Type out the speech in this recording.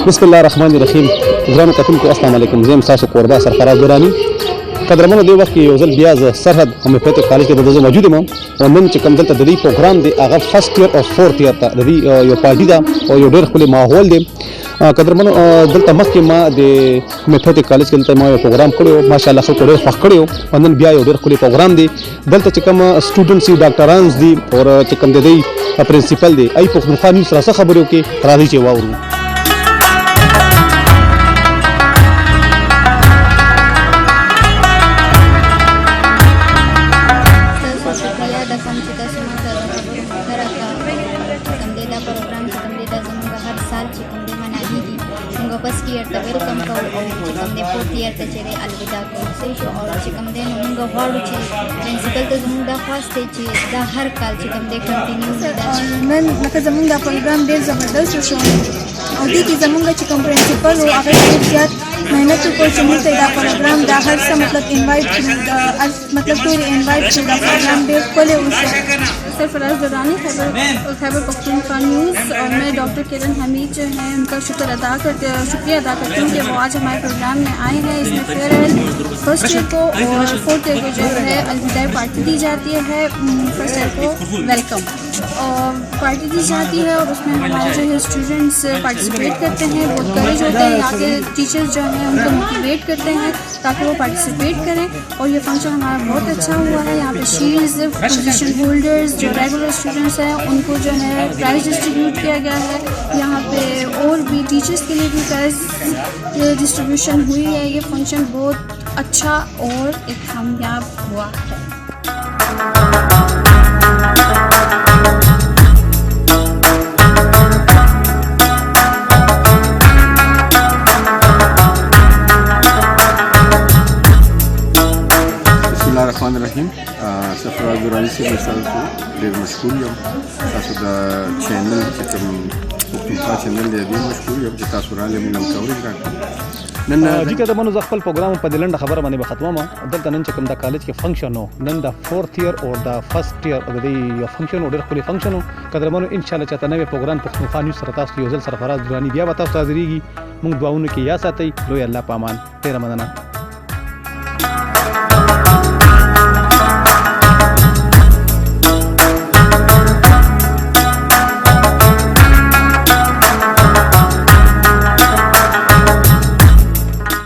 بسم الله الرحمن الرحیم. ګرانو کتونکو السلام علیکم. زه یم ستاسو کوربه سرفراز دراني. قدرمنو دې وخت کې یو ځل بیا زه سرحد هومیوپیتھک کالج کې دلته موجود یم او نن چې کوم دلته د دې پروګرام دی هغه فرست ایئر او فورث ایئر ته د دې یو پارټي ده او یو ډېر ښکلی ماحول دی. قدرمنو دلته مخکې ما د هومیوپیتھک کالج کې دلته ما یو پروګرام کړی ماشاءالله خلکو ډېر خوښ کړی او نن بیا یو ډېر ښکلی پروګرام دی. دلته چې کوم سټوډنټس دي ډاکټران دي او چې کوم د دې پرنسپل دی ای پښتونخوا نیوز سره څه خبرې وکړي راځئ چې واورو. बस की अर्थ वेलकम को हमने फोर्थ ईयर ته چې الوداع کوي شو او چې کوم دین موږ غواړو چې پرنسپل ته زموږ د خواسته چې دا هر کال چې کوم دې کنټینیو نن لکه زموږ د پروګرام ډېر زبردست شو او دې کې زموږ چې کوم پرنسپل او هغه ډېر زیات مهنت وکړ چې موږ ته دا پروګرام دا هر څه مطلب انوایټ مطلب ټول انوایټ چې دا پروګرام ډېر ښکلی وشو. सरफराज दरानी खैबर पख्तूनख्वा न्यूज़ और मैं डॉक्टर किरण हमीद जो हैं उनका शुक्रिया अदा करती हूँ कि वो आज हमारे प्रोग्राम में आए हैं. इसमें फेयरवेल फर्स्ट ईयर को और फोर्थ ईयर को जो है अलविदा पार्टी दी जाती है. फर्स्ट ईयर को वेलकम और पार्टी दी जाती है और उसमें हमारे जो है स्टूडेंट्स पार्टिसिपेट करते हैं. बहुत करेज होते हैं. यहाँ के टीचर्स जो हैं उनको मोटिवेट करते हैं ताकि वो पार्टिसिपेट करें और ये फंक्शन हमारा बहुत अच्छा हुआ है. यहाँ पे शील्ड्स पोजीशन होल्डर्स जो रेगुलर स्टूडेंट्स हैं उनको जो है प्राइज़ डिस्ट्रीब्यूट किया गया है. यहाँ पे और भी टीचर्स के लिए भी प्राइज़ डिस्ट्रीब्यूशन हुई है. ये फंक्शन बहुत अच्छा और एक कामयाब हुआ है. Bismillahirrahmanirrahim. सरफराज दुरानी से मैं तاسو ډېر مشکور یم. تاسو د چینل چې کوم پښتونخوا چینل دی ډېر مشکور یم چې تاسو راغلئ موږ کوریج راکړو. نن جی که د منو ز خپل پروګرام په دلنده خبره باندې به ختمه دلته نن چې کوم د کالج کې فنکشن نو نن د فورث ایئر او د فرست ایئر د دې یو فنکشن ډېر ښکلی فنکشن قدرمنو ان شاء الله چې نوې پروګرام پښتونخوا نیوز سره تاسو یو ځل سرفراز دراني بیا به تاسو حاضرېږي. موږ دعاونه کې یا ساتئ لوی الله پامان. ډېره مننه.